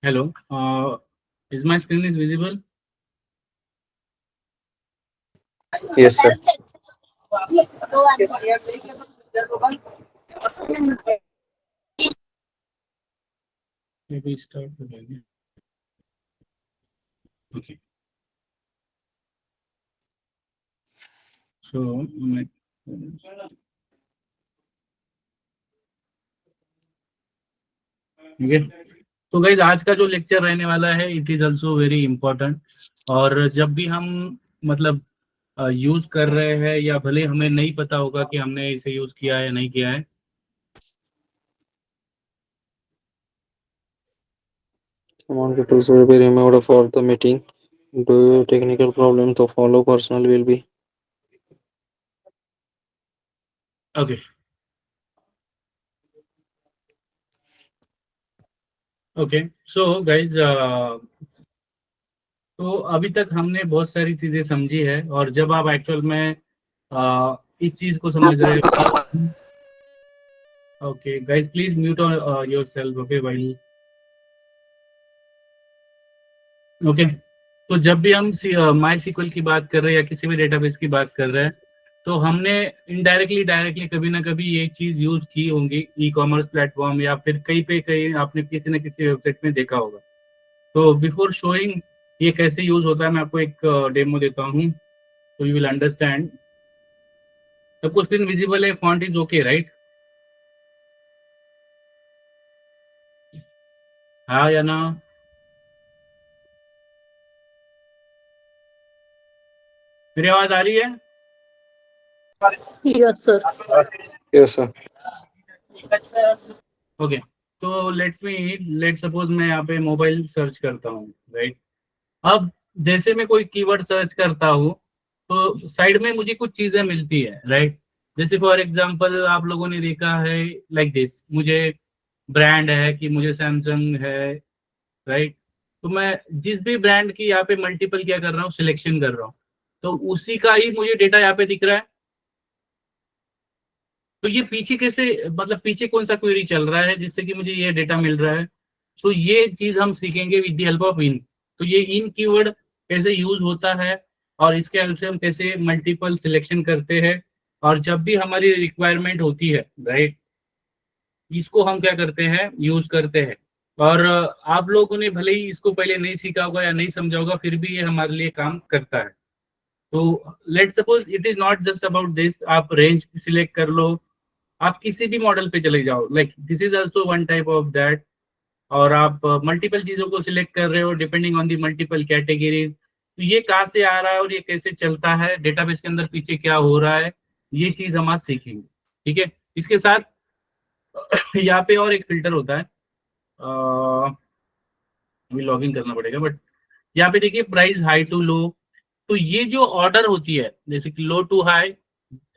Hello. Is my screen is visible? Yes, sir. Maybe start again. Okay. So, okay. तो guys आज का जो lecture रहने वाला है it is also very important. और जब भी हम मतलब यूज कर रहे हैं या भले हमें नहीं पता होगा कि हमने इसे यूज किया है या नहीं किया है। Among the tools will be removed for the meeting. Do technical problem to follow personal will be. Okay okay so guys तो अभी तक हमने बहुत सारी चीजें समझी है और जब आप एक्चुअल में इस चीज को समझ रहे हो कि okay guys please mute your self okay भाई। ओके तो जब भी हम माई सीक्वल की बात कर रहे हैं या किसी भी डेटाबेस की बात कर रहे हैं तो हमने इनडायरेक्टली डायरेक्टली कभी ना कभी ये चीज यूज की होंगी ई कॉमर्स प्लेटफॉर्म या फिर कहीं पे कहीं आपने किसी ना किसी वेबसाइट में देखा होगा। तो बिफोर शोइंग ये कैसे यूज होता है मैं आपको एक डेमो देता हूँ तो यू विल अंडरस्टैंड। सबको स्क्रीन विजिबल है, फॉन्ट इज ओके राइट? हाँ या ना? मेरी आवाज आ रही है? Yes, sir. Yes, sir. Okay तो लेट सपोज मैं यहाँ पे मोबाइल सर्च करता हूँ राइट। अब जैसे मैं कोई कीवर्ड सर्च करता हूँ तो साइड में मुझे कुछ चीजें मिलती है राइट। जैसे फॉर एग्जांपल आप लोगों ने देखा है लाइक दिस, मुझे ब्रांड है कि मुझे सैमसंग है राइट। तो मैं जिस भी ब्रांड की यहाँ पे मल्टीपल क्या कर रहा हूँ, सिलेक्शन कर रहा हूँ, तो उसी का ही मुझे डेटा यहाँ पे दिख रहा है। तो ये पीछे कैसे, मतलब पीछे कौन सा क्वेरी चल रहा है जिससे कि मुझे ये डेटा मिल रहा है। सो ये चीज हम सीखेंगे विद द हेल्प ऑफ इन। तो ये इन कीवर्ड कैसे यूज होता है और इसके हेल्प से हम कैसे मल्टीपल सिलेक्शन करते हैं और जब भी हमारी रिक्वायरमेंट होती है राइट, इसको हम क्या करते हैं, यूज करते हैं। और आप लोगों ने भले ही इसको पहले नहीं सीखा होगा या नहीं समझा होगा फिर भी ये हमारे लिए काम करता है। तो let suppose it is not just about this, आप रेंज सिलेक्ट कर लो, आप किसी भी मॉडल पे चले जाओ, like this is also one type of that. और आप मल्टीपल चीजों को सिलेक्ट कर रहे हो depending on the multiple categories. तो ये कहाँ से आ रहा है और ये कैसे चलता है, डेटाबेस के अंदर पीछे क्या हो रहा है, ये चीज हम आज सीखेंगे। ठीक है, इसके साथ यहाँ पे और एक फिल्टर होता है, अभी लॉग इन करना पड़ेगा बट यहाँ पे देखिए प्राइस हाई टू लो। तो ये जो ऑर्डर होती है जैसे कि लो टू हाई,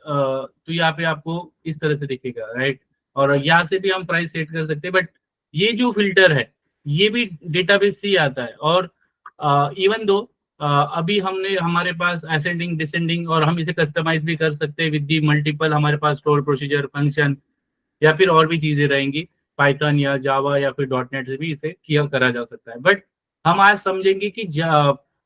तो यहाँ पे आपको इस तरह से दिखेगा राइट। और यहाँ से भी हम प्राइस सेट कर सकते हैं बट ये जो फिल्टर है ये भी डेटाबेस से ही आता है। और इवन दो अभी हमने हमारे पास असेंडिंग डिसेंडिंग और हम इसे कस्टमाइज भी कर सकते हैं विद दी मल्टीपल हमारे पास स्टोर प्रोसीजर फंक्शन या फिर और भी चीजें रहेंगी, पाइथन या जावा या फिर डॉट नेट से भी इसे किया करा जा सकता है। बट हम आज समझेंगे कि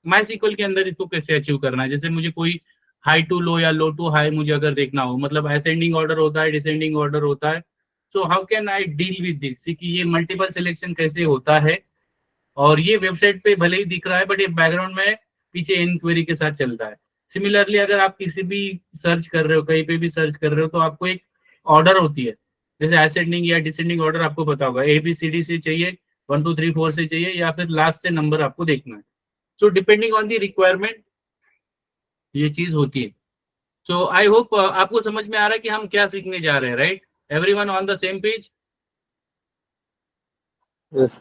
माई सीक्वल के अंदर इसको कैसे अचीव करना है। जैसे मुझे कोई हाई टू लो या लो टू हाई मुझे अगर देखना हो, मतलब असेंडिंग ऑर्डर होता है, डिसेंडिंग ऑर्डर होता है। So how can I deal with this कि ये मल्टीपल सिलेक्शन कैसे होता है। और ये वेबसाइट पे भले ही दिख रहा है बट ये बैकग्राउंड में पीछे इंक्वायरी के साथ चलता है। सिमिलरली अगर आप किसी भी सर्च कर रहे हो, कहीं पे भी सर्च कर रहे हो, तो आपको एक ऑर्डर होती है। जैसे असेंडिंग या डिसेंडिंग ऑर्डर आपको पता होगा, ABCD से चाहिए, 1 2 3 4 से चाहिए या फिर लास्ट से नंबर आपको देखना है। So depending on the requirement ये चीज होती है। सो आई होप आपको समझ में आ रहा है कि हम क्या सीखने जा रहे हैं, right? Everyone on the same page? Yes.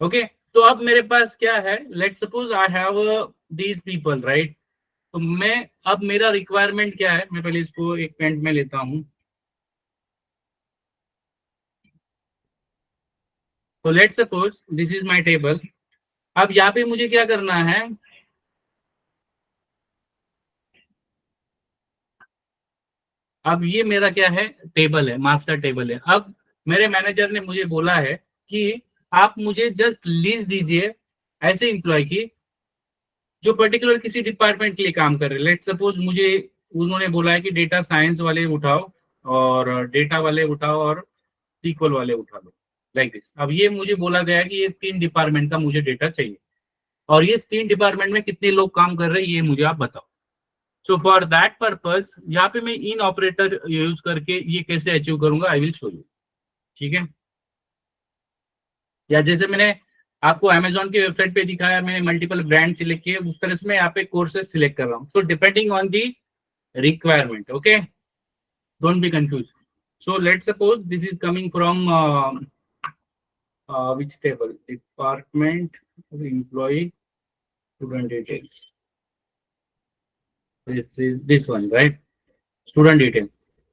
Okay तो अब मेरे पास क्या है, let suppose I have these people right. तो मैं अब मेरा रिक्वायरमेंट क्या है, मैं पहले इसको एक पेंट में लेता हूं। तो let suppose this is my table. अब यहाँ पे मुझे क्या करना है, अब ये मेरा क्या है, टेबल है, मास्टर टेबल है। अब मेरे मैनेजर ने मुझे बोला है कि आप मुझे जस्ट लिस्ट दीजिए ऐसे एम्प्लॉय की जो पर्टिकुलर किसी डिपार्टमेंट के लिए काम कर रहे हैं। लेट सपोज मुझे उन्होंने बोला है कि डेटा साइंस वाले उठाओ और डेटा वाले उठाओ और सीक्वल वाले उठा लो, लाइक दिस। अब ये मुझे बोला गया है कि ये 3 डिपार्टमेंट का मुझे डेटा चाहिए और ये 3 डिपार्टमेंट में कितने लोग काम कर रहे हैं ये मुझे आप बताओ। सो फॉर दैट पर्पस यहाँ पे मैं इन ऑपरेटर यूज करके ये कैसे अचीव करूंगा, आई विल शो यू। ठीक है, या जैसे मैंने आपको अमेजोन की वेबसाइट पे दिखाया, मैंने मल्टीपल ब्रांड सिलेक्ट किए, उस तरह से मैं यहाँ पे कोर्सेज सिलेक्ट कर रहा हूँ। So depending on the requirement, okay, don't be confuse. So let suppose this is coming from which table, department, employee, student details. This is this one, right? Student detail.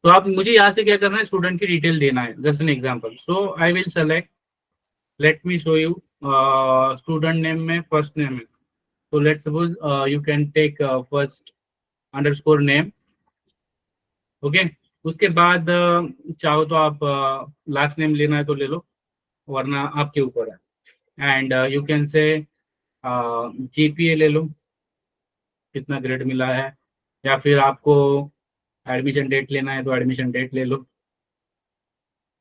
तो आप मुझे यहाँ से क्या करना है, स्टूडेंट की डिटेल देना है, just an example. So I will select, late me show you, student name में फर्स्ट नेम है, so let's suppose you can take first underscore name, okay। उसके बाद चाहो तो आप लास्ट नेम लेना है तो ले लो, वरना आपके ऊपर है। And you can say GPA ले लो, कितना ग्रेड मिला है, या फिर आपको एडमिशन डेट लेना है तो एडमिशन डेट ले लो,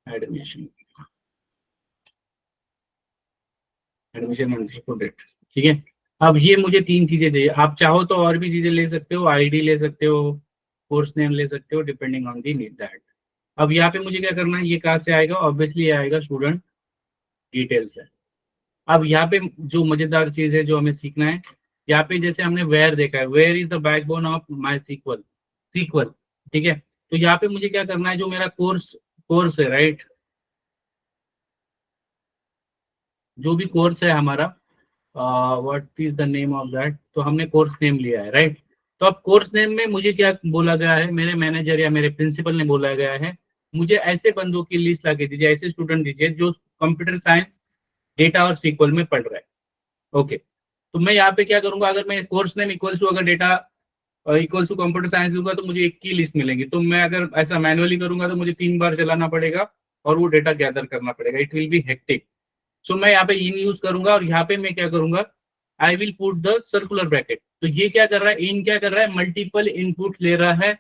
एडमिशन अंडरस्कोर डेट। ठीक है, अब ये मुझे 3 चीजें चाहिए। आप चाहो तो और भी चीजें ले सकते हो, आईडी ले सकते हो, कोर्स नेम ले सकते हो, depending on the need that. अब यहाँ पे मुझे क्या करना है, ये कहाँ से आएगा, ऑब्वियसली आएगा स्टूडेंट डिटेल से। अब यहाँ पे जो मजेदार चीज है जो हमें सीखना है, यहाँ पे जैसे हमने वेयर देखा है, where is the backbone of my SQL. ठीक है, तो यहाँ पे मुझे क्या करना है, जो मेरा कोर्स है, राइट, जो भी कोर्स है हमारा, what is the name of that, तो हमने कोर्स नेम लिया है, राइट। तो अब कोर्स नेम में मुझे क्या बोला गया है, मेरे मैनेजर या मेरे प्रिंसिपल ने बोला गया है, मुझे ऐसे बंदों की लिस्ट ला के दीजिए, ऐसे स्टूडेंट दीजिए जो कंप्यूटर साइंस, डेटा और सीक्वल में पढ़ रहा है, ओके। तो मैं यहाँ पे क्या करूंगा, अगर मैं कोर्स नेम इक्वल्स टू अगर data equals to computer science दूंगा तो मुझे एक की लिस्ट मिलेंगी। तो मैं अगर ऐसा मैनुअली करूंगा तो मुझे 3 बार चलाना पड़ेगा और वो डेटा गैदर करना पड़ेगा, इट विल बी हेक्टिक। सो मैं यहाँ पे इन यूज करूंगा और यहाँ पे मैं क्या करूंगा, I will put the circular bracket. तो ये क्या कर रहा है, इन क्या कर रहा है, मल्टीपल इनपुट ले रहा है,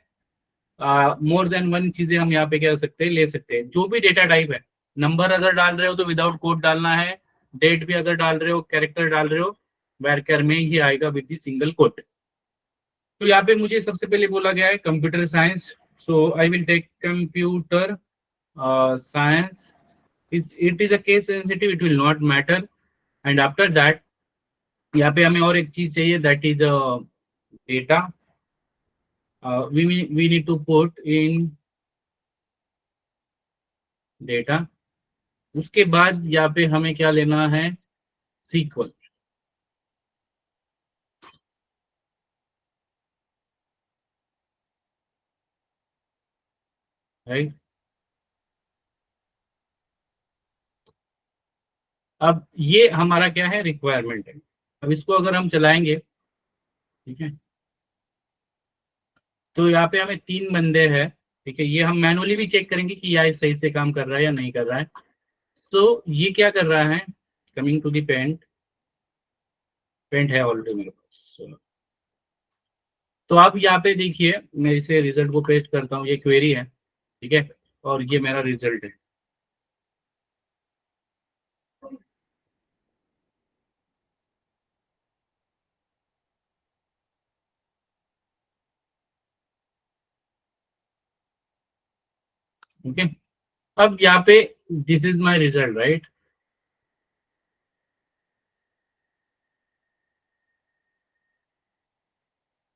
मोर देन वन चीजें हम यहाँ पे क्या कर सकते हैं, ले सकते हैं। जो भी डेटा टाइप है, नंबर अगर डाल रहे हो तो विदाउट कोड डालना है, डेट भी अगर डाल रहे हो, कैरेक्टर डाल रहे हो, वैरकर में ही आएगा विद दी सिंगल कोट। तो यहाँ पे मुझे सबसे पहले बोला गया है computer science, so I will take computer science, it is a case sensitive, it will not matter। and after that यहाँ पे हमें और एक चीज चाहिए, that is data, we need to put in data. उसके बाद यहाँ पे हमें क्या लेना है, सीक्वल, राइट। अब ये हमारा क्या है, रिक्वायरमेंट है। अब इसको अगर हम चलाएंगे, ठीक है, तो यहाँ पे हमें 3 बंदे हैं, ठीक है। ये हम मैनुअली भी चेक करेंगे कि यह सही से काम कर रहा है या नहीं कर रहा है। तो ये क्या कर रहा है, कमिंग टू दी पेंट है ऑलरेडी मेरे पास। तो आप यहाँ पे देखिए, मैं इसे रिजल्ट को पेस्ट करता हूँ, ये क्वेरी है, ठीक है, और ये मेरा रिजल्ट है। ओके, अब यहाँ पे this is my result, right.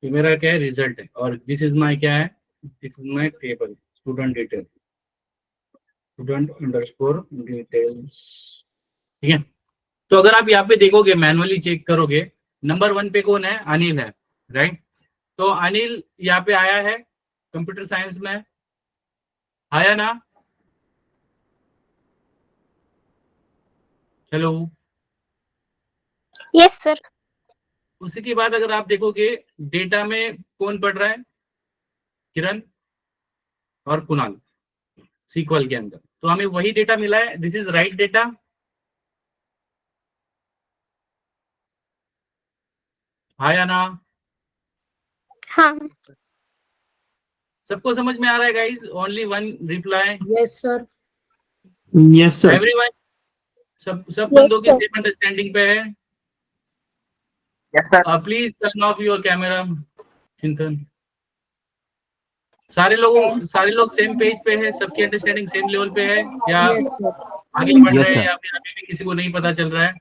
ये मेरा क्या है, रिजल्ट है, और दिस इज माय क्या है, this is my table, student detail, student underscore details. ठीक है, तो अगर आप यहाँ पे देखोगे, मैनुअली चेक करोगे, नंबर 1 पे कौन है, अनिल है, राइट। तो अनिल यहाँ पे आया है कंप्यूटर साइंस में, आया ना, हेलो। Yes sir. उसी के बाद अगर आप देखोगे, डेटा में कौन पढ़ रहा है, किरण और कुणाल, सीक्वल के अंदर। तो हमें वही डेटा मिला है, दिस इज राइट डेटा, हाय आना, हाँ सबको समझ में आ रहा है guys? Only one reply, yes sir. Yes sir. Everyone, सब Yes, बंदों की sir. सेम अंडरस्टैंडिंग पे है? Yes sir. Please turn off your camera. चिंतन, सारे लोग सेम पेज पे है? सबकी अंडरस्टैंडिंग सेम लेवल पे है या Yes, sir. आगे बढ़ Yes, रहे हैं, sir. या फिर अभी भी किसी को नहीं पता चल रहा है?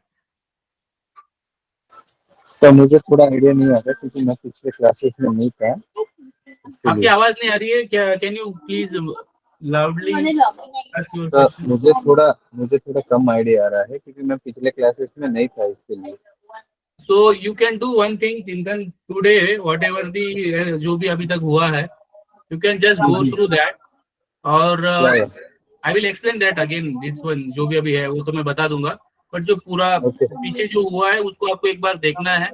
सर मुझे थोड़ा आइडिया नहीं आता क्योंकि मैं पिछले क्लासेस में नहीं था, इसके आपकी लिए। आवाज नहीं आ रही है क्या? Can you please loudly ask your sir question? मुझे थोड़ा कम आइडिया आ रहा है क्योंकि मैं पिछले क्लासेस में नहीं था, इसके लिए। So you can do one thing, Chintan, today whatever the जो भी अभी तक हुआ है, you can just go through that और I will explain that again, this one जो भी अभी है वो तो मैं बता दूंगा, बट जो पूरा Okay. पीछे जो हुआ है उसको आपको एक बार देखना है,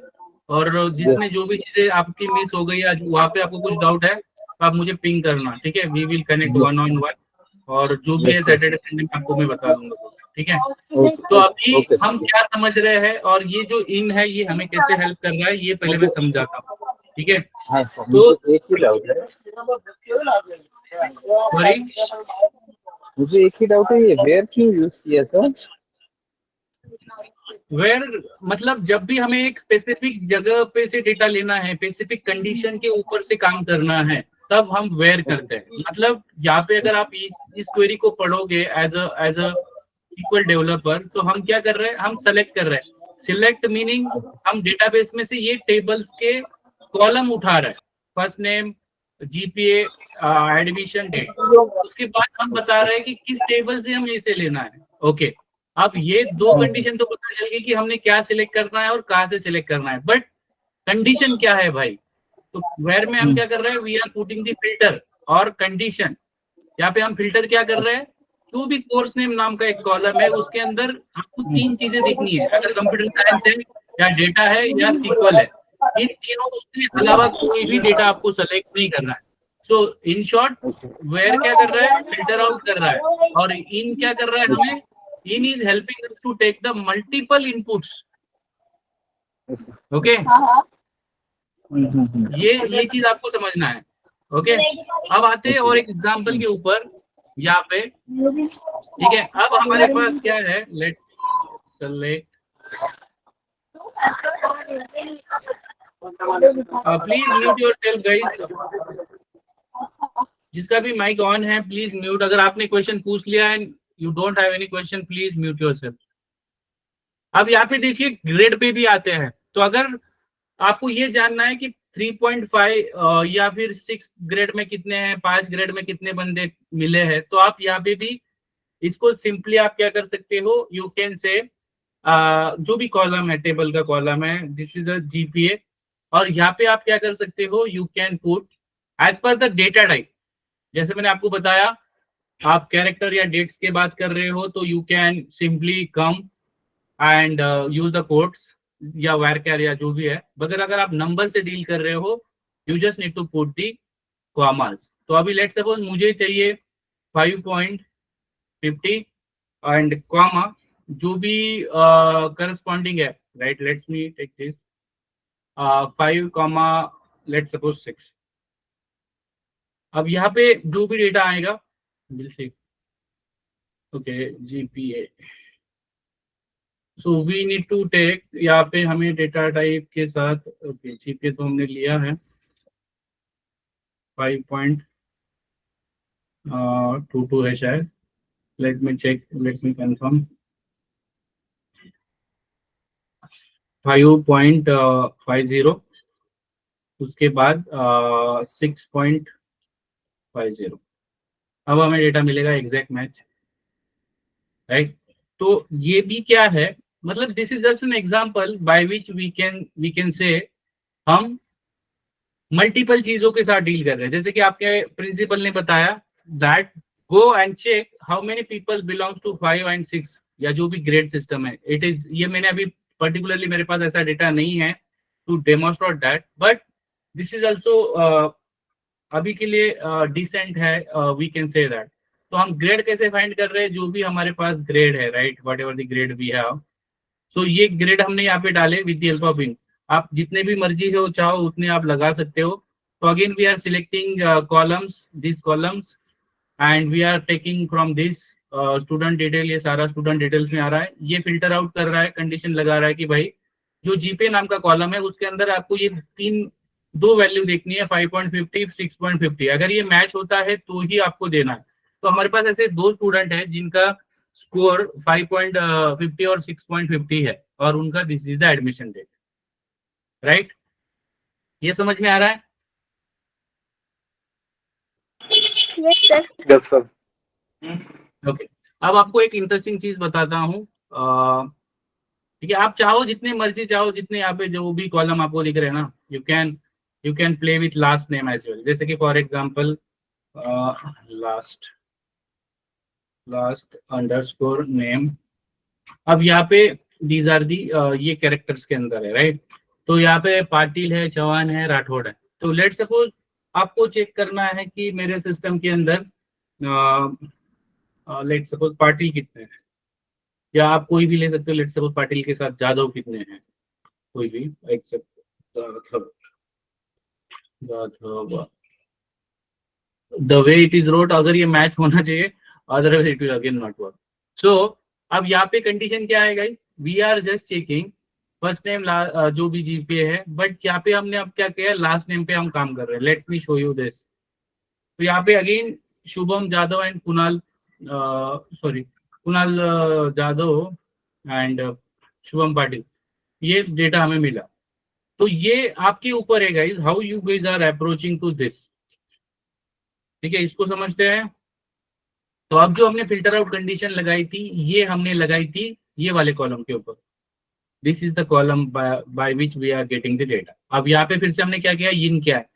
और जिसमें जो भी चीजें आपकी मिस हो गई है वहाँ पे आपको कुछ डाउट है तो आप मुझे पिंग करना, ठीक है? We will connect one on one, और जो भी है सैटरडे संडे में आपको मैं बता दूंगा, ठीक है? तो अभी हम क्या समझ रहे हैं और ये जो इन है ये हमें कैसे हेल्प कर रहा है ये पहले मैं समझाता हूँ, ठीक है? हाँ सर, तो मुझे एक ही डाउट है। सॉरी, मुझे एक ही डाउट है, ये वेयर क्यों यूज किया सर? वेयर मतलब जब भी हमें एक स्पेसिफिक जगह पे से डेटा लेना है, स्पेसिफिक कंडीशन के ऊपर से काम करना है, तब हम वेयर करते हैं। मतलब यहाँ पे अगर आप इस क्वेरी को पढ़ोगे एज अ SQL डेवलपर, तो हम क्या कर रहे हैं? हम सेलेक्ट कर रहे हैं। सिलेक्ट मीनिंग हम डेटाबेस में से ये टेबल्स के कॉलम उठा रहे हैं, first name, GPA, admission, date. उसके बाद हम बता रहे हैं कि किस टेबल से हमें इसे लेना है। ओके, अब ये दो कंडीशन तो पता चल गई कि हमने क्या सिलेक्ट करना है और कहाँ से सिलेक्ट करना है, बट कंडीशन क्या है भाई? तो वेयर में हम क्या कर रहे हैं? We are putting the filter और कंडीशन। यहाँ पे हम फिल्टर क्या कर रहे हैं? जो भी कोर्स नेम नाम का एक कॉलम है उसके अंदर आपको तीन चीजें दिखनी है, अगर कंप्यूटर साइंस है या डेटा है या SQL है, इन तीनों उसके अलावा कोई भी डेटा आपको सेलेक्ट नहीं करना है। सो इन शॉर्ट, वेयर क्या कर रहा है? फिल्टर आउट कर रहा है, और इन क्या कर रहा है? हमें in is helping us to take the multiple inputs. Okay, ये चीज आपको समझना है। ओके, अब आते हैं और एक एग्जांपल के ऊपर यहाँ पे, ठीक है? अब हमारे पास क्या है? Let select, please mute yourself guys, जिसका भी माइक ऑन है प्लीज म्यूट। अगर आपने क्वेश्चन पूछ लिया and you don't have any question, please mute yourself. अब यहाँ पे देखिए ग्रेड पे भी आते हैं, तो अगर आपको ये जानना है कि 3.5 या फिर 6 ग्रेड में कितने हैं, 5 ग्रेड में कितने बंदे मिले हैं, तो आप यहाँ पे भी इसको सिंपली आप क्या कर सकते हो? यू कैन से जो भी कॉलम है, टेबल का कॉलम है, दिस इज अ जीपीए, और यहाँ पे आप क्या कर सकते हो? You can put as per the data type. जैसे मैंने आपको बताया, आप कैरेक्टर या डेट्स की बात कर रहे हो तो you can simply come and use the quotes या वारकैर या जो भी है, मगर अगर आप नंबर से डील कर रहे हो, you just need to put the commas. तो अभी लेट्स सपोज मुझे चाहिए 5.50 एंड कॉमा जो भी करस्पॉन्डिंग है, right? Let's me take this 5 comma let's suppose 6। अब यहाँ पे जो भी डेटा आएगा, okay, GPA, so we need to take, यहाँ पे हमें डेटा टाइप के साथ, ओके, जीपीए तो हमने लिया है 5.22 है शायद, let me check, let me confirm, 5.50, उसके बाद 6.50। अब हमें डेटा मिलेगा एग्जैक्ट मैच, राइट? तो ये भी क्या है? मतलब this is just an example by which we can say हम मल्टीपल चीजों के साथ डील कर रहे हैं। जैसे कि आपके प्रिंसिपल ने बताया that go and check how many people belongs to 5 and 6, या जो भी ग्रेड सिस्टम है, इट इज, ये मैंने अभी पर्टिकुलरली, मेरे पास ऐसा डेटा नहीं है to demonstrate that, but this is also अभी के लिए डिसेंट है, वी कैन से दैट। तो हम ग्रेड कैसे फाइंड कर रहे हैं? जो भी हमारे पास ग्रेड है, right, whatever the grade we have, so ये ग्रेड हमने यहाँ पे डाले with the help of in. आप जितने भी मर्जी हो चाहो उतने आप लगा सकते हो। तो again we are selecting columns, this columns, and we are taking from this student detail, ये सारा स्टूडेंट डिटेल्स में आ रहा है। ये फिल्टर आउट कर रहा है, कंडीशन लगा रहा है कि भाई जो जीपे नाम का कॉलम है उसके अंदर आपको ये दो वैल्यू देखनी है, 5.50, 6.50। अगर ये मैच होता है तो ही आपको देना है। तो हमारे पास ऐसे दो स्टूडेंट है जिनका स्कोर 5.50 और 6.50 है, और उनका this is the admission date, right? ये समझ में आ रहा है? Yes sir. Yes sir. Okay, अब आपको एक इंटरेस्टिंग चीज बताता हूँ। ठीक है, आप चाहो जितने मर्जी चाहो, जितने यहाँ पे जो भी कॉलम आपको दिख रहे हैं ना, you can play with last name as well. जैसे कि for example last underscore name. अब यहाँ पे दीज आर दी ये कैरेक्टर्स के अंदर है, राइट? तो यहाँ पे पाटिल है, चौहान है, राठौड़ है। तो लेट सपोज आपको चेक करना है कि मेरे सिस्टम के अंदर लेट सपोज पाटिल कितने हैं, या आप कोई भी ले सकते हो। लेट सपोज पाटिल के साथ जादव कितने हैं, कोई भी except Jadhav. The way it is wrote, अगर ये मैच होना चाहिए, otherwise it will again not work. So अब यहाँ पे कंडीशन क्या है guys, we are just checking first name जो भी जीपे है, बट यहाँ पे हमने अब क्या किया, लास्ट नेम पे हम काम कर रहे हैं। Let me show you this. तो यहाँ पे again Shubham Jadhav and Kunal Kunal Jadhav and Shubham Patil, ये डेटा हमें मिला। तो ये आपके ऊपर है guys, how you guys are approaching to this. ठीक है, इसको समझते हैं? तो अब जो हमने फिल्टर आउट कंडीशन लगाई थी, ये हमने लगाई थी ये वाले कॉलम के ऊपर। This is the column by which we are getting the data. अब यहाँ पे फिर से हमने क्या किया, इन क्या है।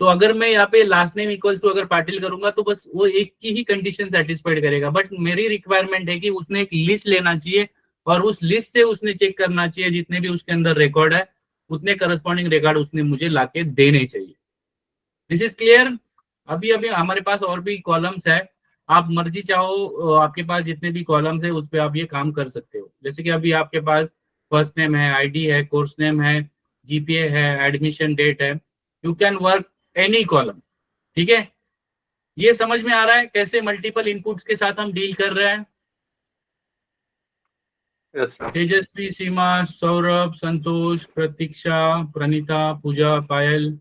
तो अगर मैं यहाँ पे लास्ट नेम इक्वल्स टू अगर पाटिल करूंगा तो बस वो एक की ही कंडीशन सेटिस्फाइड करेगा, बट मेरी रिक्वायरमेंट है कि उसने एक लिस्ट लेना चाहिए और उस लिस्ट से उसने चेक करना चाहिए जितने भी उसके अंदर रिकॉर्ड है, उतने करस्पॉन्डिंग रिकॉर्ड उसने मुझे लाके देने चाहिए। This is clear? अभी अभी हमारे पास और भी कॉलम्स है, आप मर्जी चाहो आपके पास जितने भी कॉलम्स है उस पर आप ये काम कर सकते हो। जैसे कि अभी आपके पास फर्स्ट नेम है, आईडी है, कोर्स नेम है, जीपीए है, एडमिशन डेट है, you can work any column. ठीक है, ये समझ में आ रहा है कैसे मल्टीपल इनपुट्स के साथ हम डील कर रहे हैं? Yes sir. तेजस्वी, सीमा, सौरभ, संतोष, प्रतीक्षा, प्रणीता, पूजा, पायल,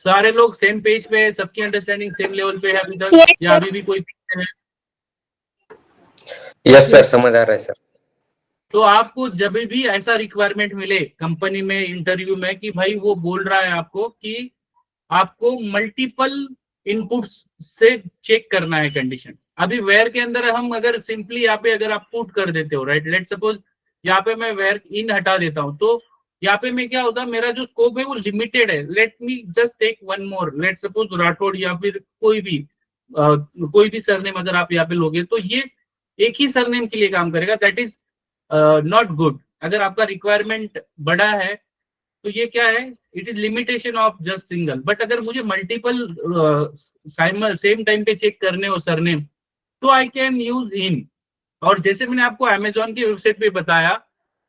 सारे लोग सेम पेज पे है, सबकी अंडरस्टैंडिंग सेम लेवल पे है अभी तक? Yes, या sir. अभी भी कोई पीछे है? यस सर, समझ आ रहा है सर। तो आपको जब भी ऐसा रिक्वायरमेंट मिले कंपनी में, इंटरव्यू में, कि भाई वो बोल रहा है आपको कि आपको मल्टीपल इनपुट्स से चेक करना है कंडीशन। अभी वेयर के अंदर हम अगर सिंपली यहाँ पे अगर आप पुट कर देते हो, राइट, लेट सपोज यहाँ पे मैं वेयर इन हटा देता हूँ, तो यहाँ पे मैं क्या होता है, मेरा जो स्कोप है वो लिमिटेड है। Let me just take one more, let suppose Rathore, या फिर कोई भी सरनेम अगर आप यहाँ पे लोगे तो ये एक ही सरनेम के लिए काम करेगा। That is not good. अगर आपका रिक्वायरमेंट बड़ा है तो ये क्या है, it is limitation of just single. But अगर मुझे मल्टीपल सेम टाइम पे चेक करने हो सरनेम, तो आई कैन यूज इन। और जैसे मैंने आपको अमेजोन की वेबसाइट पे बताया,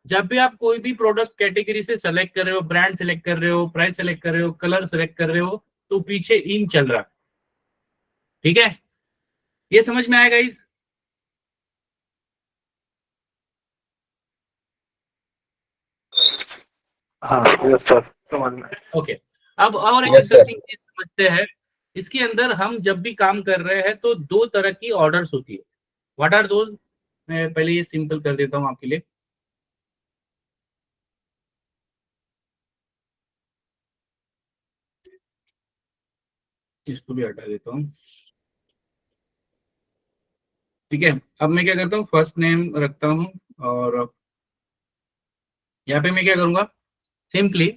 जब भी आप कोई भी प्रोडक्ट कैटेगरी से सेलेक्ट कर रहे हो, ब्रांड सेलेक्ट कर रहे हो, प्राइस सेलेक्ट कर रहे हो, कलर सेलेक्ट कर रहे हो, तो पीछे इन चल रहा है। ठीक है, ये समझ में आएगा इस? हाँ यस सर, समझ में। ओके, अब और एक Yes, sir. इंटरेस्टिंग चीज समझते हैं। इसके अंदर हम जब भी काम कर रहे हैं तो दो तरह की ऑर्डर्स होती है। What are those? मैं पहले ये सिंपल कर देता हूं आपके लिए। इसको भी हटा देता हूं। ठीक है, अब मैं क्या करता हूँ, फर्स्ट नेम रखता हूँ, और यहाँ पे मैं क्या करूंगा, सिंपली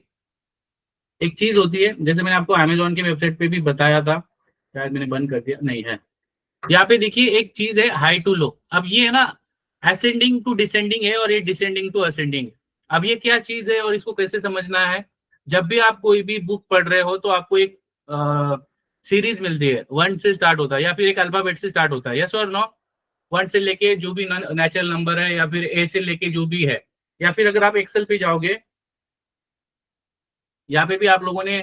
एक चीज होती है, जैसे मैंने आपको अमेजोन की वेबसाइट पे भी बताया था, शायद मैंने बंद कर दिया, नहीं है। यहाँ पे देखिए एक चीज है हाई टू लो। अब ये है ना असेंडिंग टू डिसेंडिंग है, और ये डिसेंडिंग टू असेंडिंग है। अब ये क्या चीज है और इसको कैसे समझना है? जब भी आप कोई भी बुक पढ़ रहे हो तो आपको एक सीरीज मिलती है, 1 से स्टार्ट होता है या फिर एक अल्फाबेट से स्टार्ट होता है, यस और नो? 1 से लेके जो भी नेचुरल नंबर है, या फिर ए से लेके जो भी है, या फिर अगर आप एक्सेल पे जाओगे यहाँ पे भी आप लोगों ने,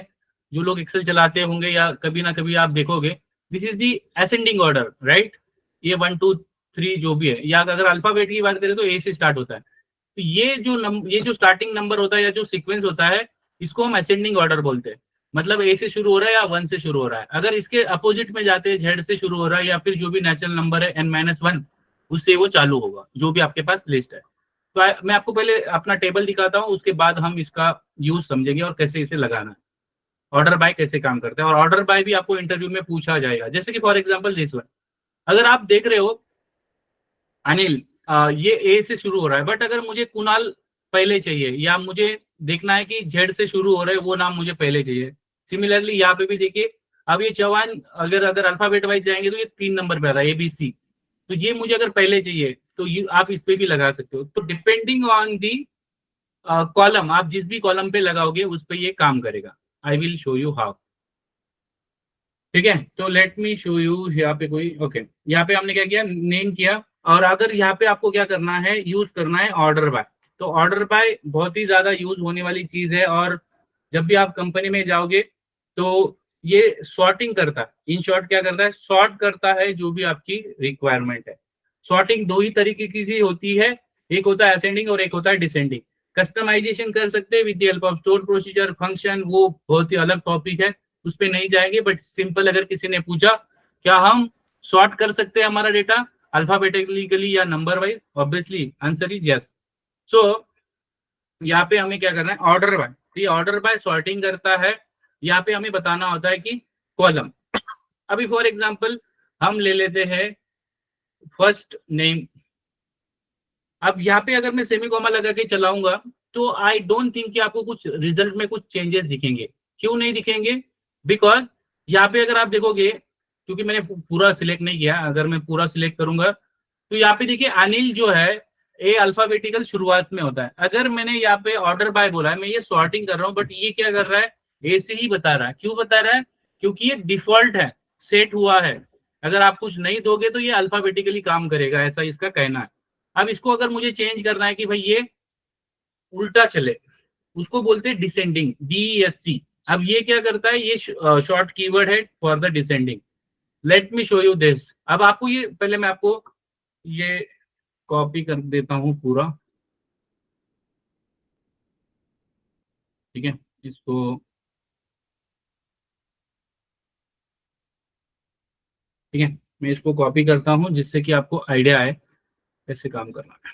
जो लोग एक्सेल चलाते होंगे या कभी ना कभी आप देखोगे, this is the ascending order, right. ये 1 2 3 जो भी है, या अगर अल्फाबेट की बात करें तो ए से स्टार्ट होता है। तो ये जो स्टार्टिंग नंबर होता है या जो सीक्वेंस होता है, इसको हम असेंडिंग ऑर्डर बोलते हैं। मतलब ए से शुरू हो रहा है या 1 से शुरू हो रहा है। अगर इसके अपोजिट में जाते हैं, जेड से शुरू हो रहा है या फिर जो भी नेचुरल नंबर है n-1, उससे वो चालू होगा, जो भी आपके पास लिस्ट है। तो मैं आपको पहले अपना टेबल दिखाता हूँ, उसके बाद हम इसका यूज समझेंगे और कैसे इसे लगाना है, ऑर्डर बाय कैसे काम करता है। और ऑर्डर बाय भी आपको इंटरव्यू में पूछा जाएगा। जैसे कि फॉर एग्जांपल दिस वन, अगर आप देख रहे हो अनिल, ये ए से शुरू हो रहा है, बट अगर मुझे कुणाल पहले चाहिए, या मुझे देखना है कि जेड से शुरू हो रहा है वो नाम मुझे पहले चाहिए। सिमिलरली यहाँ पे भी देखिए, अब ये चौहान अगर अल्फाबेट वाइज जाएंगे तो ये 3 नंबर पे आता है ABC। तो ये मुझे अगर पहले चाहिए तो आप इस पे भी लगा सकते हो। तो डिपेंडिंग ऑन दी कॉलम, आप जिस भी कॉलम पे लगाओगे उस पे ये काम करेगा। I will show you how. ठीक है, तो लेट मी शो यू। यहाँ पे कोई ओके, यहाँ पे हमने क्या किया, नेम किया। और अगर यहाँ पे आपको क्या करना है, यूज करना है ऑर्डर बाय। तो ऑर्डर बाय बहुत ही ज्यादा यूज होने वाली चीज है। और जब भी आप कंपनी में जाओगे तो ये सॉर्टिंग करता है। इन शॉर्ट क्या करता है, सॉर्ट करता है जो भी आपकी रिक्वायरमेंट है। सॉर्टिंग दो ही तरीके की होती है, एक होता है असेंडिंग और एक होता है डिसेंडिंग। कस्टमाइजेशन कर सकते हैं with the help of store procedure function, वो बहुत ही अलग टॉपिक है, उस पर नहीं जाएंगे। बट सिंपल, अगर किसी ने पूछा क्या हम सॉर्ट कर सकते हैं हमारा डेटा अल्फाबेटिकली या number wise, obviously answer is yes. So यहाँ पे हमें क्या करना है, ऑर्डर बाय। तो ये ऑर्डर बाय सॉर्टिंग करता है। यहाँ पे हमें बताना होता है कि कॉलम। अभी फॉर एग्जांपल हम ले लेते हैं फर्स्ट नेम। अब यहाँ पे अगर मैं सेमीकोमा लगा के चलाऊंगा तो आई डोंट थिंक कि आपको कुछ रिजल्ट में कुछ चेंजेस दिखेंगे। क्यों नहीं दिखेंगे, बिकॉज यहाँ पे अगर आप देखोगे, क्योंकि मैंने पूरा सिलेक्ट नहीं किया, अगर मैं पूरा सिलेक्ट करूंगा तो यहाँ पे देखिए अनिल जो है ए अल्फाबेटिकल शुरुआत में होता है। अगर मैंने यहाँ पे ऑर्डर बाय बोला है, मैं ये सॉर्टिंग कर रहा हूँ, बट ये क्या कर रहा है, ए से ही बता रहा है। क्यों बता रहा है, क्योंकि ये डिफॉल्ट है, सेट हुआ है। अगर आप कुछ नहीं दोगे तो ये अल्फाबेटिकली काम करेगा, ऐसा इसका कहना है। अब इसको अगर मुझे चेंज करना है कि भाई ये उल्टा चले, उसको बोलते हैं डिसेंडिंग, DESC। अब ये क्या करता है, ये शॉर्ट कीवर्ड है for the descending. Late me show you this. अब आपको ये, पहले मैं आपको ये कॉपी कर देता हूं पूरा, ठीक है। इसको ठीक है, मैं इसको कॉपी करता हूं जिससे कि आपको आइडिया आए कैसे काम करना है।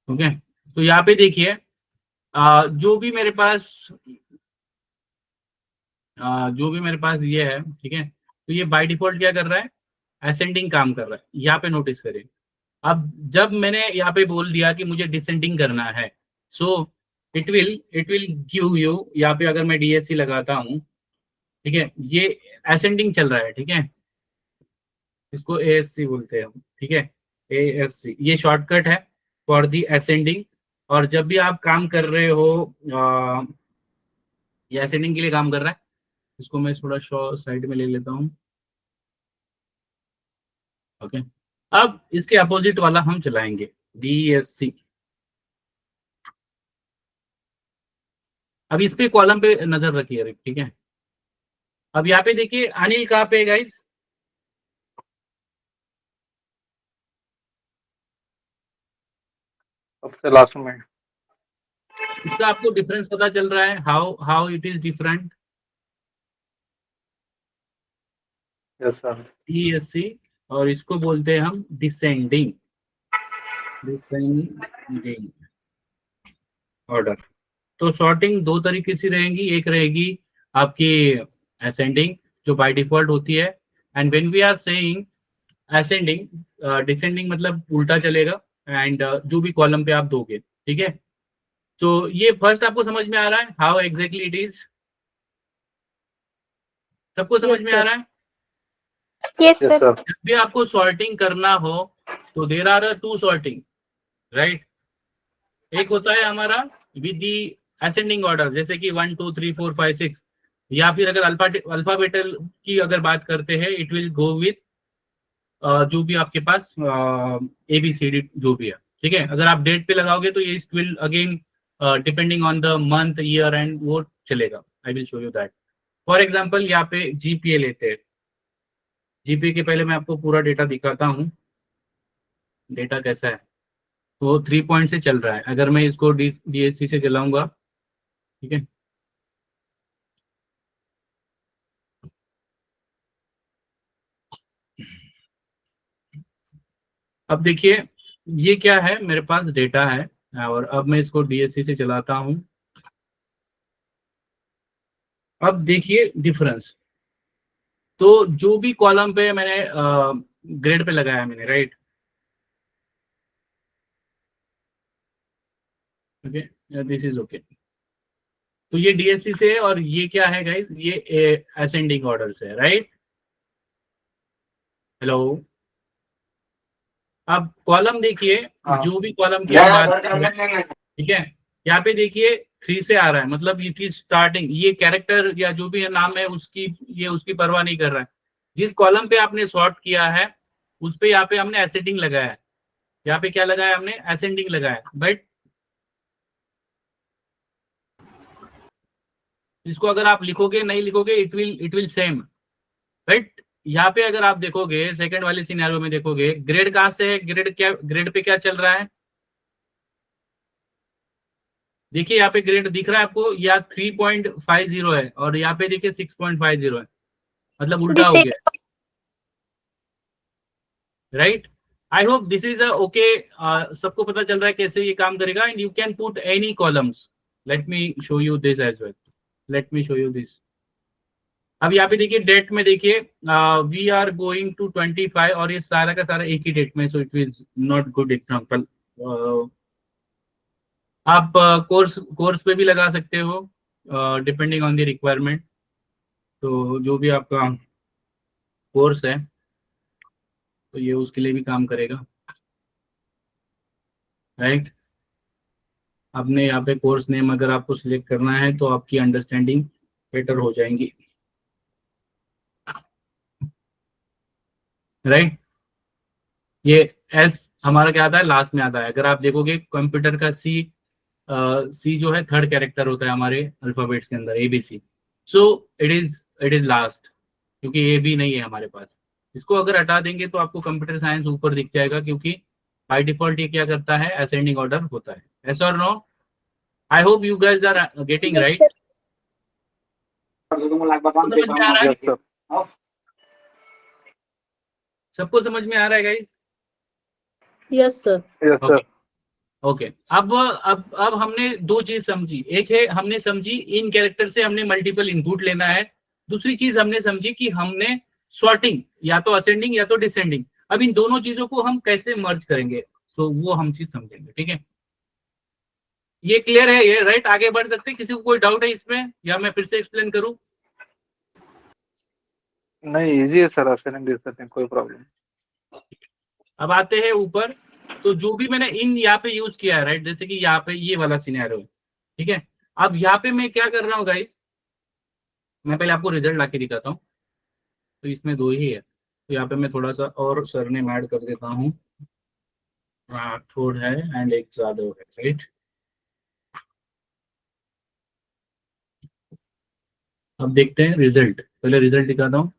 ओके, तो यहाँ पे देखिए जो भी मेरे पास ये है, ठीक है। तो ये बाय डिफॉल्ट क्या कर रहा है, असेंडिंग काम कर रहा है। यहाँ पे नोटिस करें, अब जब मैंने यहाँ पे बोल दिया कि मुझे डिसेंडिंग करना है, so it will give you, यहाँ पे अगर मैं DSC लगाता हूँ, ठीक है, ये असेंडिंग चल रहा है, ठीक है। इसको ASC बोलते हैं हम, ठीक है, ASC ये शॉर्टकट है फॉर दी असेंडिंग। और जब भी आप काम कर रहे हो, ये असेंडिंग के लिए काम कर रहा है। इसको मैं थोड़ा साइड में ले लेता हूँ, ओके। अब इसके अपोजिट वाला हम चलाएंगे, DSC। अब इस पे कॉलम पे नजर रखिए, ठीक है। अब यहाँ पे देखिए अनिल कहाँ पे है गाइस, सबसे लास्ट में। इसका आपको डिफरेंस पता चल रहा है, how it is different. Yes sir. DSC, और इसको बोलते हैं हम डिसेंडिंग ऑर्डर। तो सॉर्टिंग दो तरीके से रहेंगी, एक रहेगी आपकी असेंडिंग जो बाय डिफॉल्ट होती है, and when we are saying ascending, descending मतलब उल्टा चलेगा, एंड जो भी कॉलम पे आप दोगे, ठीक है। तो ये फर्स्ट आपको समझ में आ रहा है, हाउ एग्जैक्टली इट इज, सबको समझ में आ रहा है। Yes, sir. जब भी आपको सॉर्टिंग करना हो तो देयर आर 2 सॉर्टिंग, राइट। एक होता है हमारा विद दी असेंडिंग ऑर्डर, जैसे कि 1 2 3 4 5 6, या फिर अगर अल्फाबेटल की अगर बात करते हैं, इट विल गो विथ जो भी आपके पास ABCD जो भी है, ठीक है। अगर आप डेट पे लगाओगे तो ये will again depending on the month, year and वो चलेगा। I will show you that. For example यहाँ पे GPA लेते हैं। GPA के पहले मैं आपको पूरा डेटा दिखाता हूँ, डेटा कैसा है। तो 3 पॉइंट से चल रहा है। अगर मैं इसको DSC से चलाऊंगा, ठीक है, अब देखिए ये क्या है, मेरे पास डेटा है और अब मैं इसको DSC से चलाता हूं। अब देखिए डिफरेंस। तो जो भी कॉलम पे मैंने ग्रेड पे लगाया मैंने, right, okay, this is okay. तो ये DSC से, और ये क्या है गाइस, ये असेंडिंग ऑर्डर से है, राइट। हेलो, अब कॉलम देखिए, जो भी कॉलम की बात है, ठीक है, यहाँ पे देखिए 3 से आ रहा है, मतलब इट इज स्टार्टिंग। ये कैरेक्टर या जो भी नाम है उसकी, ये उसकी परवाह नहीं कर रहा है। जिस कॉलम पे आपने सॉर्ट किया है उस पे यहाँ पे हमने असेंडिंग लगाया है। यहाँ पे क्या लगाया हमने, असेंडिंग लगाया, बट इसको अगर आप लिखोगे नहीं लिखोगे इट विल सेम, राइट। यहाँ पे अगर आप देखोगे सेकंड वाले सिनेरियो में देखोगे, ग्रेड कहाँ से है, ग्रेड पे क्या चल रहा है, देखिए यहाँ पे ग्रेड दिख रहा है आपको, या 3.50 है और यहाँ पे देखिए 6.50 है, मतलब उल्टा हो गया, right. I hope this is okay. सबको पता चल रहा है कैसे ये काम करेगा। And you can put any columns. Let me show you this as well, let me show you this. अब यहाँ पे देखिए डेट में देखिए वी आर गोइंग टू 25 और ये सारा का सारा एक ही डेट में, so it is not good example. आप कोर्स पे भी लगा सकते हो डिपेंडिंग ऑन द रिक्वायरमेंट। तो जो भी आपका कोर्स है तो ये उसके लिए भी काम करेगा, राइट। आपने यहाँ पे कोर्स नेम अगर आपको सिलेक्ट करना है तो आपकी अंडरस्टैंडिंग बेटर हो जाएंगी, राइट। ये एस हमारा क्या आता है, लास्ट में आता है। अगर आप देखोगे कंप्यूटर का सी जो है थर्ड कैरेक्टर होता है हमारे अल्फाबेट्स के अंदर, ABC। So it is last, क्योंकि ए भी नहीं है हमारे पास। इसको अगर हटा देंगे तो आपको कंप्यूटर साइंस ऊपर दिख जाएगा, क्योंकि बाय डिफॉल्ट ये क्या करता है, असेंडिंग ऑर्डर होता है। यस और no? I hope you guys are getting Yes, right. sir. समझ में आ रहा है, सबको समझ में आ रहा है guys? Yes, sir. Okay okay. अब हमने दो चीज समझी। एक है हमने समझी इन कैरेक्टर से हमने मल्टीपल इनपुट लेना है। दूसरी चीज हमने समझी कि हमने सॉर्टिंग या तो असेंडिंग या तो डिसेंडिंग, अब इन दोनों चीजों को हम कैसे मर्ज करेंगे, तो वो हम चीज समझेंगे, ठीक है। ये क्लियर है ये, राइट। आगे बढ़ सकते हैं, किसी को कोई डाउट है इसमें या मैं फिर से एक्सप्लेन करूं? नहीं, इजी है सर, असेंडिंग डिसेंडिंग कोई प्रॉब्लम। अब आते हैं ऊपर। तो जो भी मैंने इन यहाँ पे यूज किया है, राइट, जैसे कि यहाँ पे ये वाला सिनेरियो है, ठीक है। अब यहाँ पे मैं क्या कर रहा हूँ गाइस, मैं पहले आपको रिजल्ट लाके दिखाता हूँ। तो इसमें दो ही है, तो यहाँ पे मैं थोड़ा सा और सरनेम ऐड कर देता हूँ, राठौड़ है एंड एक जादव है, राइट। अब देखते हैं रिजल्ट, पहले रिजल्ट दिखाता हूँ।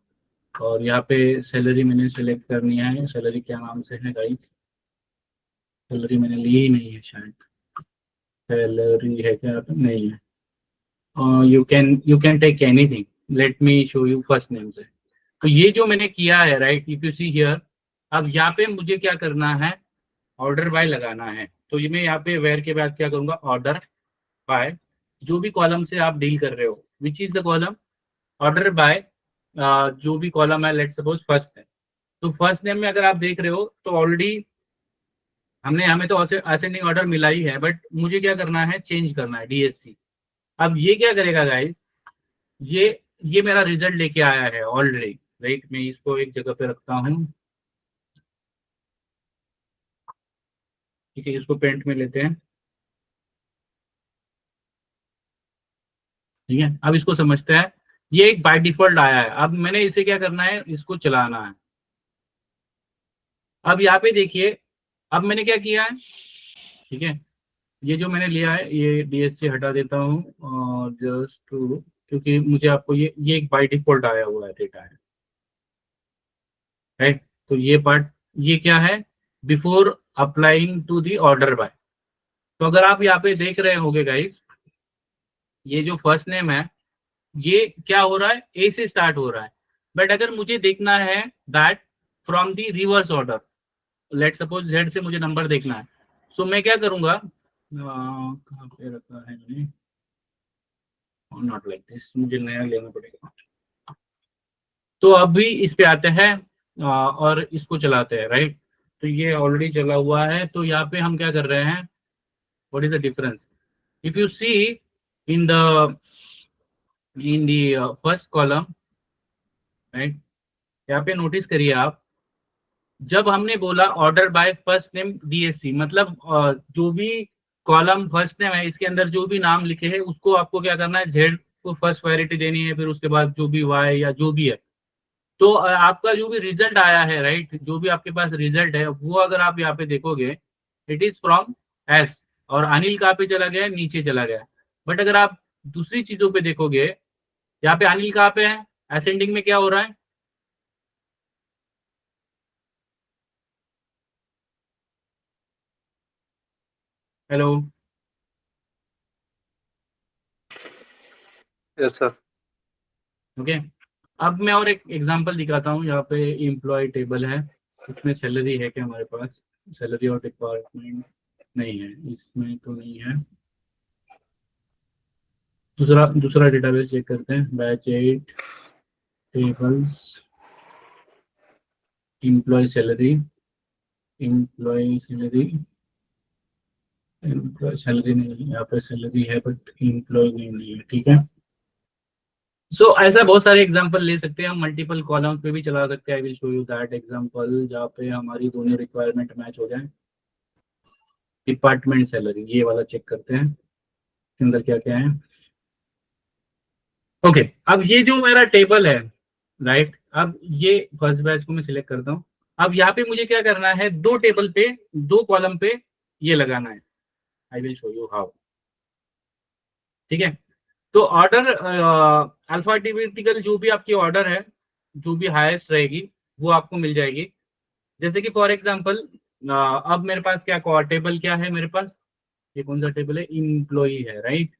और यहाँ पे सैलरी मैंने सेलेक्ट करनी है। सैलरी क्या नाम से है गाइस, सैलरी मैंने ली ही नहीं है शायद। सैलरी है क्या, नहीं है। You can take anything, let me show you first name से। तो ये जो मैंने किया है, right, if you see here, अब यहाँ पे मुझे क्या करना है, ऑर्डर बाय लगाना है। तो ये मैं यहाँ पे वेयर के बाद क्या करूंगा, ऑर्डर बाय, जो भी कॉलम से आप डील कर रहे हो, which is the column, order by, जो भी कॉलम है, लेट सपोज फर्स्ट है। तो फर्स्ट नेम में अगर आप देख रहे हो तो ऑलरेडी हमें तो असेंडिंग ऑर्डर मिला ही है, बट मुझे क्या करना है, चेंज करना है DSC। अब ये क्या करेगा गाइस, ये मेरा रिजल्ट लेके आया है ऑलरेडी, राइट। मैं इसको एक जगह पे रखता हूँ, ठीक है, इसको पेंट में लेते हैं, ठीक है। अब इसको समझते हैं, ये एक बाय डिफॉल्ट आया है। अब मैंने इसे क्या करना है, इसको चलाना है, अब यहाँ पे देखिए, अब मैंने क्या किया है, ठीक है, ये जो मैंने लिया है ये DSC हटा देता हूँ और जस्ट टू, क्योंकि मुझे आपको ये एक बाय डिफॉल्ट आया हुआ है डेटा है, राइट। तो ये पार्ट, ये क्या है, before applying to the order by. तो अगर आप यहाँ पे देख रहे होगे गाइस, ये जो फर्स्ट नेम है ये क्या हो रहा है, ए से स्टार्ट हो रहा है। बट अगर मुझे देखना है that from the reverse order, let suppose Z से मुझे नंबर देखना है, तो मैं क्या करूंगा, कहाँ पे रखा है मैंने, नॉट लाइक दिस, मुझे नया लेना पड़ेगा। तो अभी इस पे आते हैं और इसको चलाते हैं, राइट। तो ये ऑलरेडी चला हुआ है, तो यहाँ पे हम क्या कर रहे हैं, what is the difference, if you see in the first column, right, यहाँ पे नोटिस करिए आप, जब हमने बोला order by first name DSC, मतलब जो भी कॉलम फर्स्ट नेम है इसके अंदर जो भी नाम लिखे हैं उसको आपको क्या करना है, जेड को फर्स्ट प्रायोरिटी देनी है, फिर उसके बाद जो भी वाई या जो भी है। तो आपका जो भी रिजल्ट आया है, राइट, जो भी आपके पास रिजल्ट है वो अगर आप यहाँ पे देखोगे, इट इज फ्रॉम एस, और अनिल कहाँ पे चला गया, नीचे चला गया। बट अगर आप दूसरी चीजों पे देखोगे, यहाँ पे अनिल कहाँ पे है, असेंडिंग में क्या हो रहा है, हेलो, Yes, sir. ओके। अब मैं और एक एग्जांपल दिखाता हूँ, यहाँ पे एम्प्लॉय टेबल है, इसमें सैलरी है क्या हमारे पास, सैलरी और डिपार्टमेंट नहीं है, इसमें तो नहीं है। दूसरा डेटाबेस चेक करते हैं, batch 8 tables, employ salary, employ salary, employ salary नहीं है, यहाँ पे सैलरी है बट एम्प्लॉय नहीं है, ठीक है। सो ऐसा बहुत सारे एग्जांपल ले सकते हैं हम, मल्टीपल कॉलम्स पे भी चला सकते हैं। I will show you that example जहाँ पे हमारी दोनों रिक्वायरमेंट मैच हो जाए। डिपार्टमेंट सैलरी, ये वाला चेक करते हैं इसके अंदर क्या क्या है। ओके, अब ये जो मेरा टेबल है, राइट, अब ये फर्स्ट बैच को मैं सिलेक्ट करता हूँ। अब यहाँ पे मुझे क्या करना है, दो टेबल पे, दो कॉलम पे ये लगाना है। I will show you how, ठीक है। तो ऑर्डर अल्फाबेटिकल जो भी आपकी ऑर्डर है, जो भी हाईएस्ट रहेगी वो आपको मिल जाएगी। जैसे कि फॉर एग्जांपल अब मेरे पास क्या टेबल क्या है, मेरे पास ये कौन सा टेबल है, इम्प्लॉई है, राइट।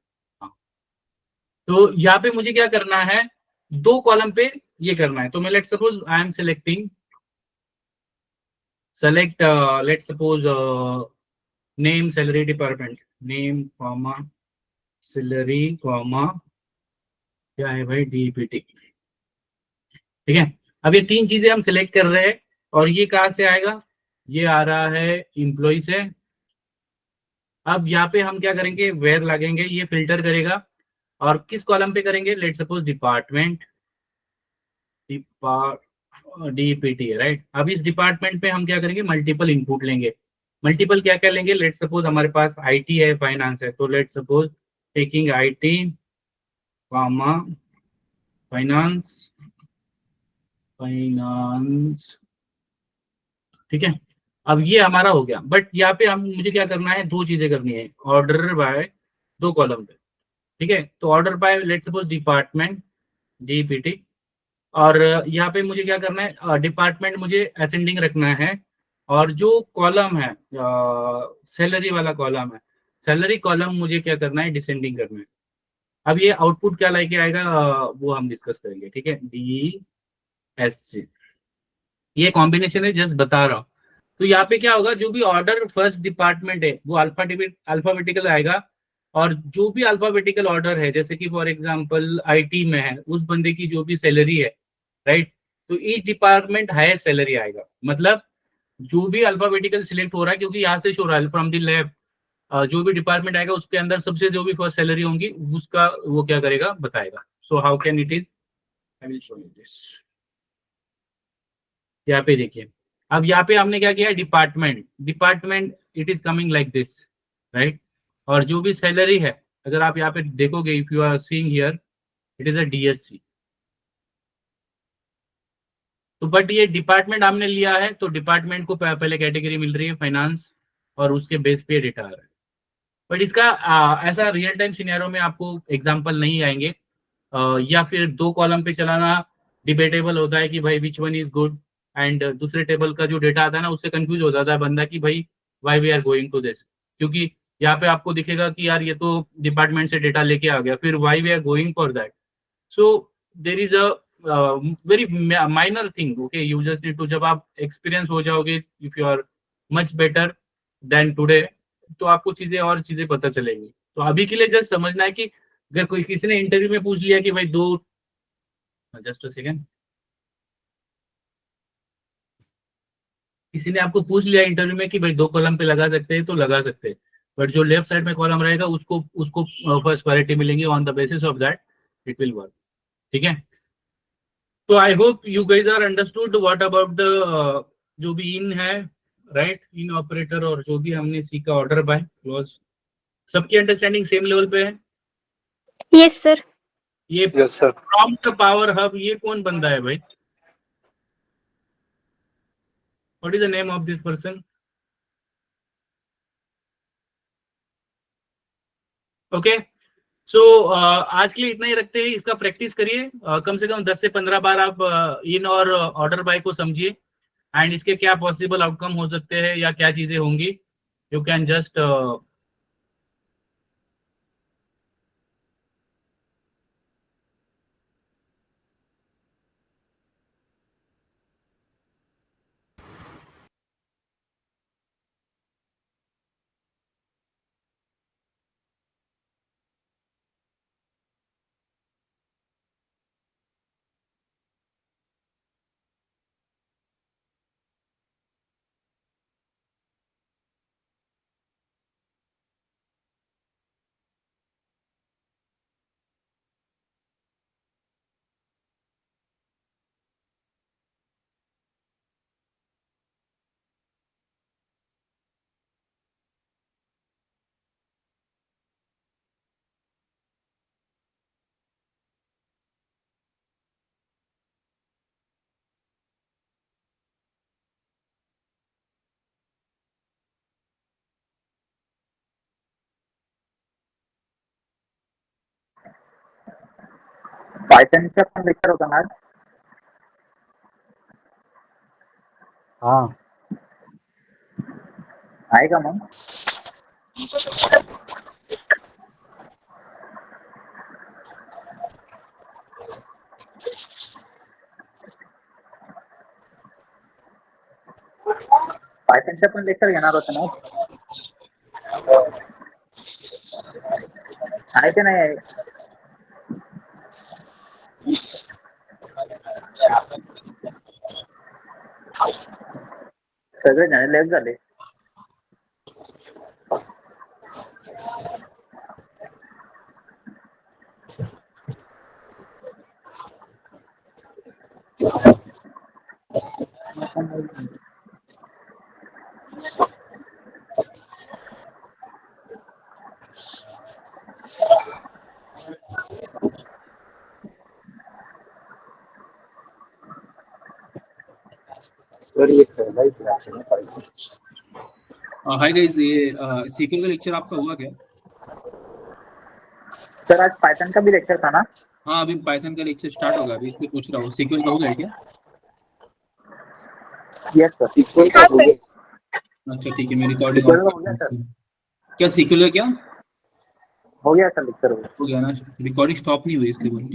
तो यहाँ पे मुझे क्या करना है, दो कॉलम पे ये करना है। तो मैं let suppose I am selecting, select let suppose name salary department, name comma salary comma क्या है भाई, DPT, ठीक है। अब ये तीन चीजें हम सिलेक्ट कर रहे हैं, और ये कहाँ से आएगा, ये आ रहा है इम्प्लॉय से। अब यहाँ पे हम क्या करेंगे, वेयर लगेंगे, ये फिल्टर करेगा, और किस कॉलम पे करेंगे, लेट सपोज डिपार्टमेंट, DPT है, राइट। अब इस डिपार्टमेंट पे हम क्या करेंगे, मल्टीपल इनपुट लेंगे। मल्टीपल क्या क्या लेंगे, लेट सपोज हमारे पास IT है, फाइनेंस है, तो let suppose taking IT comma finance, finance, ठीक है। अब ये हमारा हो गया। बट यहाँ पे हम मुझे क्या करना है, दो चीजें करनी है, ऑर्डर बाय दो कॉलम पे, ठीक है। तो order by let suppose department DPT, और यहाँ पे मुझे क्या करना है, डिपार्टमेंट मुझे असेंडिंग रखना है, और जो कॉलम है सैलरी वाला कॉलम है, सैलरी कॉलम मुझे क्या करना है, डिसेंडिंग करना है। अब ये आउटपुट क्या लेके आएगा, वो हम डिस्कस करेंगे, ठीक है। DSC ये कॉम्बिनेशन है, जस्ट बता रहा हूँ। तो यहाँ पे क्या होगा, जो भी ऑर्डर फर्स्ट डिपार्टमेंट है वो अल्फाबेटिकल आएगा, और जो भी अल्फाबेटिकल ऑर्डर है, जैसे कि फॉर एग्जांपल IT में है, उस बंदे की जो भी सैलरी है, राइट, तो ईच डिपार्टमेंट हाईएस्ट सैलरी आएगा। मतलब जो भी अल्फाबेटिकल सिलेक्ट हो रहा है, क्योंकि यहाँ से शो रहा है फ्रॉम द लेफ्ट, जो भी डिपार्टमेंट आएगा उसके अंदर सबसे जो भी फर्स्ट सैलरी होंगी उसका वो क्या करेगा, बताएगा। So how can it is, I will show you this. यहाँ पे देखिए, अब यहाँ पे हमने क्या किया, department it is coming like this, right. और जो भी सैलरी है, अगर आप यहाँ पे देखोगे, if you are seeing here, it is a DSC, तो बट ये डिपार्टमेंट हमने लिया है, तो डिपार्टमेंट को पहले कैटेगरी मिल रही है फाइनेंस, और उसके बेस पे डेटा आ रहा है। बट इसका ऐसा रियल टाइम सिनेरियो में आपको एग्जांपल नहीं आएंगे, या फिर 2 कॉलम पे चलाना डिबेटेबल होता है कि भाई which one is good, and दूसरे टेबल का जो डेटा आता है ना उससे कंफ्यूज हो जाता है बंदा कि भाई why we are going to this, क्योंकि यहाँ पे आपको दिखेगा कि यार ये तो डिपार्टमेंट से डेटा लेके आ गया, फिर why we are going for that. So there is a very minor thing, okay, you just need to, जब आप एक्सपीरियंस हो जाओगे, if you are much better than today, तो आपको चीजें पता चलेंगी। तो अभी के लिए जस्ट समझना है कि अगर कोई किसी ने इंटरव्यू में पूछ लिया कि भाई जस्ट अ सेकेंड, किसी ने आपको पूछ लिया इंटरव्यू में कि भाई 2 कॉलम पे लगा सकते हैं तो लगा सकते हैं, बट जो लेफ्ट साइड में कॉलम रहेगा उसको उसको फर्स्ट प्रायोरिटी मिलेंगी, on the basis of that it will work. ठीक है, तो I hope you guys are understood what about the जो भी इन है, राइट, इन ऑपरेटर, और जो भी हमने सीखा ऑर्डर बाय क्लोज, सबकी अंडरस्टैंडिंग सेम लेवल पे है? Yes sir. ये yes sir. Prompt power hub, ये कौन बंदा है भाई? What is the name of this person? Okay, so आज के लिए इतना ही रखते हैं, इसका प्रैक्टिस करिए, कम से कम 10 से 15 बार आप इन और ऑर्डर बाय को समझिए, एंड इसके क्या पॉसिबल आउटकम हो सकते हैं या क्या चीजें होंगी, यू कैन जस्ट पायथनचा पण लेक्चर होता ना आज? हाँ आहे का मग? पायथनचा पण लेक्चर घेणार होता ना आज? आहे की नाही आहे? सगळे जण लेफ्ट झाले. सर ये पहला ही क्लास है पाइथन। हाय गाइस, ये सीक्वल का लेक्चर आपका हुआ क्या? सर आज पाइथन का भी लेक्चर था ना? हाँ, अभी पाइथन का लेक्चर स्टार्ट होगा, अभी इसलिए पूछ रहा हूँ, सीक्वल का हो गया क्या? यस सर, सीक्वल का हाँ, हो सर। गया। अच्छा ठीक है, मैं रिकॉर्डिंग सीक्वल हो गया सर। क्या सीक्वल का क्या हो गया सर लेक्चर हो गया। हो गया ना? रिकॉर्डिंग स्टॉप नहीं हुई इसलिए बोल